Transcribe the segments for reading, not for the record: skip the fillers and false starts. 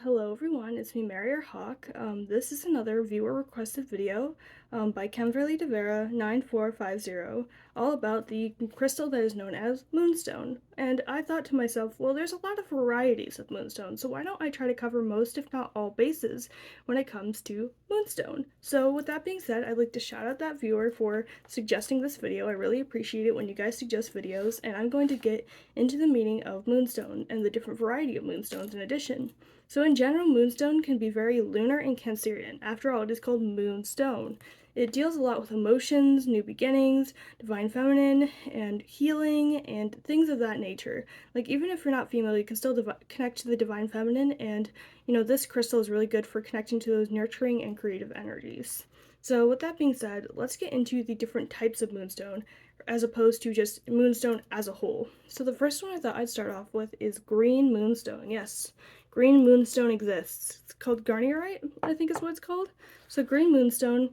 Hello everyone, it's me, Mary or Hawk. This is another viewer requested video by Kimberly DeVera 9450, all about the crystal that is known as Moonstone. And I thought to myself, well, there's a lot of varieties of Moonstone, so why don't I try to cover most, if not all, bases when it comes to Moonstone? So with that being said, I'd like to shout out that viewer for suggesting this video. I really appreciate it when you guys suggest videos, and I'm going to get into the meaning of Moonstone and the different variety of Moonstones in addition. So in general, Moonstone can be very lunar and Cancerian. After all, it is called Moonstone. It deals a lot with emotions, new beginnings, divine feminine, and healing, and things of that nature. Like, even if you're not female, you can still connect to the divine feminine, and, this crystal is really good for connecting to those nurturing and creative energies. So with that being said, let's get into the different types of Moonstone, as opposed to just Moonstone as a whole. So the first one I thought I'd start off with is Green Moonstone. Yes, Green Moonstone exists. It's called Garnierite, I think is what it's called. So Green Moonstone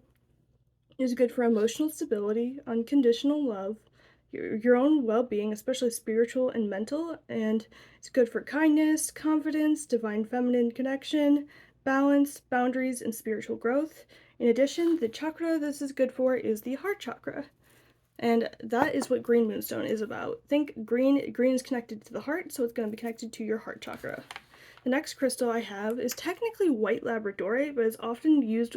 is good for emotional stability, unconditional love, your own well-being, especially spiritual and mental, and it's good for kindness, confidence, divine feminine connection, balance, boundaries, and spiritual growth. In addition, the chakra this is good for is the heart chakra. And that is what Green Moonstone is about. Think green is connected to the heart, so it's going to be connected to your heart chakra. The next crystal I have is technically white labradorite, but it's often used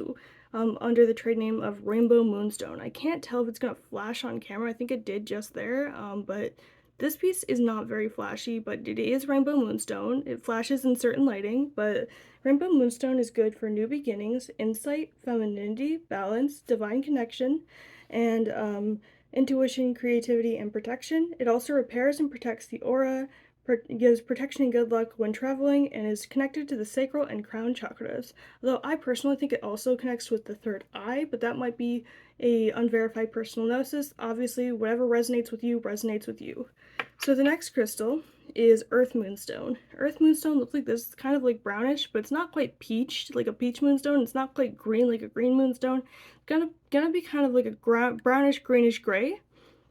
under the trade name of rainbow moonstone. I can't tell if it's going to flash on camera. I think it did just there, but this piece is not very flashy, but it is rainbow moonstone. It flashes in certain lighting, but rainbow moonstone is good for new beginnings, insight, femininity, balance, divine connection, and intuition, creativity, and protection. It also repairs and protects the aura, gives protection and good luck when traveling, and is connected to the sacral and crown chakras. Although I personally think it also connects with the third eye, but that might be a unverified personal gnosis. Obviously, whatever resonates with you resonates with you. So the next crystal is Earth Moonstone. Earth Moonstone looks like this. It's kind of like brownish, but it's not quite peach, like a peach moonstone. It's not quite green, like a green moonstone. It's gonna be kind of like a brownish, greenish gray.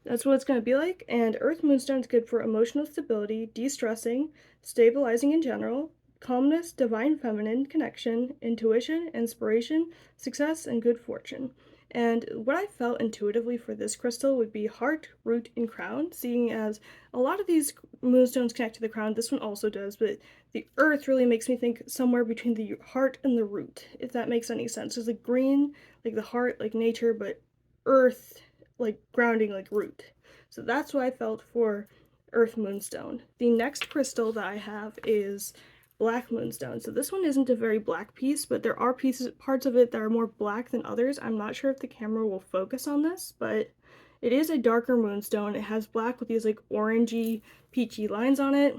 That's what it's going to be like. And Earth Moonstone is good for emotional stability, de-stressing, stabilizing in general, calmness, divine feminine connection, intuition, inspiration, success, and good fortune. And what I felt intuitively for this crystal would be heart, root, and crown, seeing as a lot of these moonstones connect to the crown. This one also does, but the earth really makes me think somewhere between the heart and the root, if that makes any sense. There's like green, like the heart, like nature, but earth, like grounding, like root. So that's what I felt for Earth Moonstone. The next crystal that I have is Black Moonstone. So this one isn't a very black piece, but there are parts of it that are more black than others. I'm not sure if the camera will focus on this, but it is a darker moonstone. It has black with these like orangey, peachy lines on it.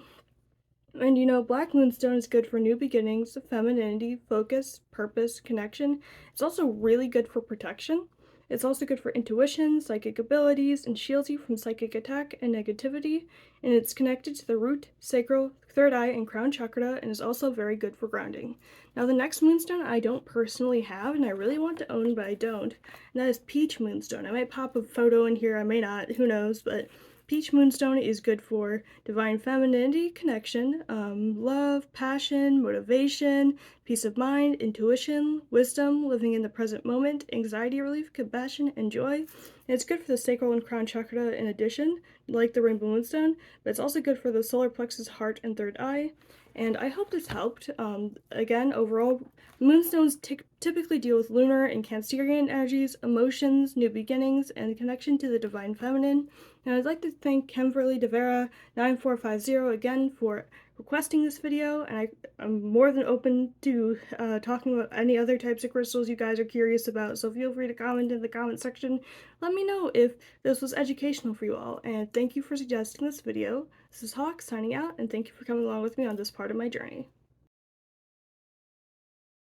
And Black Moonstone is good for new beginnings, femininity, focus, purpose, connection. It's also really good for protection. It's also good for intuition, psychic abilities, and shields you from psychic attack and negativity. And it's connected to the root, sacral, third eye, and crown chakra, and is also very good for grounding. Now, the next moonstone I don't personally have, and I really want to own, but I don't. And that is Peach Moonstone. I might pop a photo in here, I may not, who knows, but Peach Moonstone is good for divine femininity, connection, love, passion, motivation, peace of mind, intuition, wisdom, living in the present moment, anxiety relief, compassion, and joy. And it's good for the sacral and crown chakra in addition, like the Rainbow Moonstone, but it's also good for the solar plexus, heart, and third eye. And I hope this helped. Again, overall, moonstones typically deal with lunar and Cancerian energies, emotions, new beginnings, and the connection to the divine feminine. And I'd like to thank Kimberly DeVera 9450 again for requesting this video, and I'm more than open to talking about any other types of crystals you guys are curious about, so feel free to comment in the comment section. Let me know if this was educational for you all, and thank you for suggesting this video. This is Hawk signing out, and thank you for coming along with me on this part of my journey.